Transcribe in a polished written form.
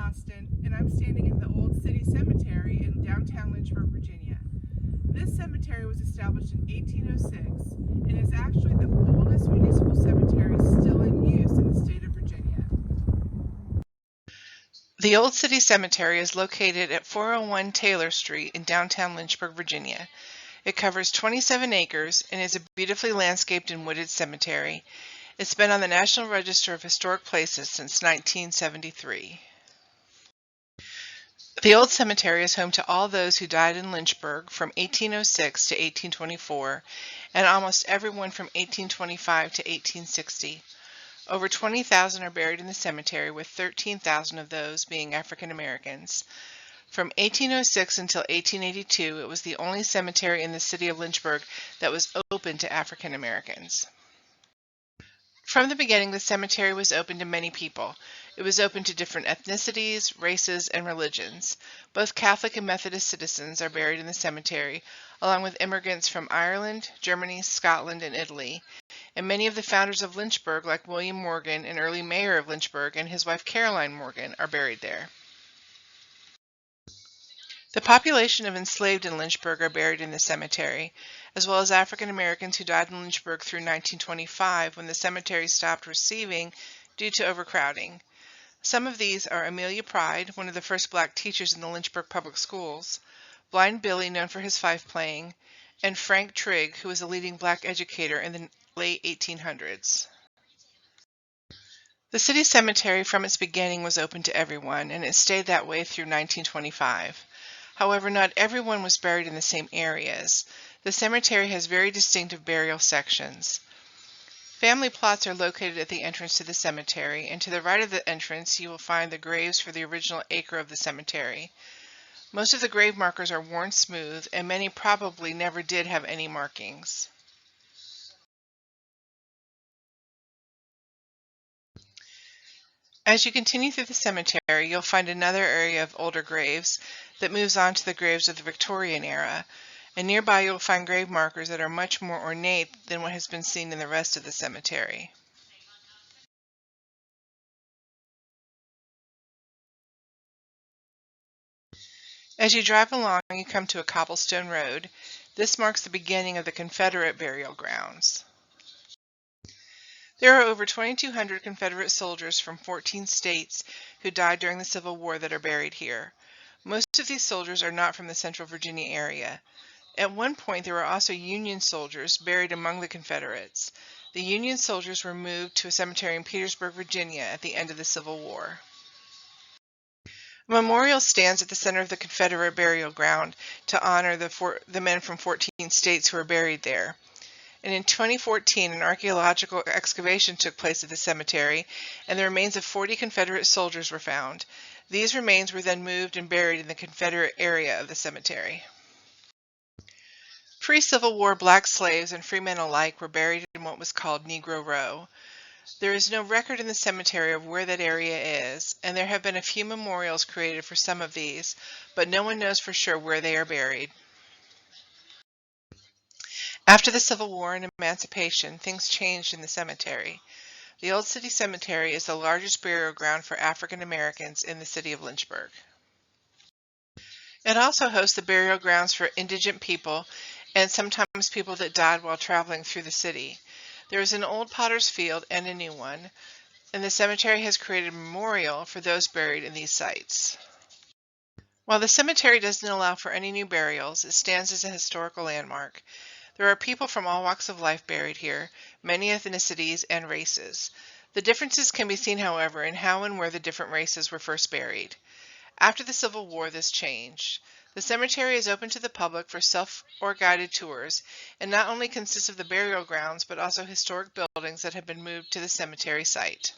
Austin, and I'm standing in the Old City Cemetery in downtown Lynchburg, Virginia. This cemetery was established in 1806 and is actually the oldest municipal cemetery still in use in the state of Virginia. The Old City Cemetery is located at 401 Taylor Street in downtown Lynchburg, Virginia. It covers 27 acres and is a beautifully landscaped and wooded cemetery. It's been on the National Register of Historic Places since 1973. The Old Cemetery is home to all those who died in Lynchburg from 1806 to 1824, and almost everyone from 1825 to 1860. Over 20,000 are buried in the cemetery, with 13,000 of those being African Americans. From 1806 until 1882, it was the only cemetery in the city of Lynchburg that was open to African Americans. From the beginning, the cemetery was open to many people. It was open to different ethnicities, races, and religions. Both Catholic and Methodist citizens are buried in the cemetery, along with immigrants from Ireland, Germany, Scotland, and Italy. And many of the founders of Lynchburg, like William Morgan, an early mayor of Lynchburg, and his wife Caroline Morgan, are buried there. The population of enslaved in Lynchburg are buried in the cemetery, as well as African Americans who died in Lynchburg through 1925, when the cemetery stopped receiving due to overcrowding. Some of these are Amelia Pride, one of the first black teachers in the Lynchburg public schools, Blind Billy, known for his fife playing, and Frank Trigg, who was a leading black educator in the late 1800s. The city cemetery from its beginning was open to everyone, and it stayed that way through 1925. However, not everyone was buried in the same areas. The cemetery has very distinctive burial sections. Family plots are located at the entrance to the cemetery, and to the right of the entrance you will find the graves for the original acre of the cemetery. Most of the grave markers are worn smooth, and many probably never did have any markings. As you continue through the cemetery, you'll find another area of older graves that moves on to the graves of the Victorian era, and nearby you'll find grave markers that are much more ornate than what has been seen in the rest of the cemetery. As you drive along, you come to a cobblestone road. This marks the beginning of the Confederate burial grounds. There are over 2,200 Confederate soldiers from 14 states who died during the Civil War that are buried here. Most of these soldiers are not from the Central Virginia area. At one point, there were also Union soldiers buried among the Confederates. The Union soldiers were moved to a cemetery in Petersburg, Virginia at the end of the Civil War. A memorial stands at the center of the Confederate burial ground to honor the men from 14 states who are buried there. And in 2014, an archaeological excavation took place at the cemetery, and the remains of 40 Confederate soldiers were found. These remains were then moved and buried in the Confederate area of the cemetery. Pre-Civil War black slaves and freemen alike were buried in what was called Negro Row. There is no record in the cemetery of where that area is, and there have been a few memorials created for some of these, but no one knows for sure where they are buried. After the Civil War and Emancipation, things changed in the cemetery. The Old City Cemetery is the largest burial ground for African Americans in the city of Lynchburg. It also hosts the burial grounds for indigent people and sometimes people that died while traveling through the city. There is an old potter's field and a new one, and the cemetery has created a memorial for those buried in these sites. While the cemetery doesn't allow for any new burials, it stands as a historical landmark. There are people from all walks of life buried here, many ethnicities and races. The differences can be seen, however, in how and where the different races were first buried. After the Civil War, this changed. The cemetery is open to the public for self or guided tours, and not only consists of the burial grounds, but also historic buildings that have been moved to the cemetery site.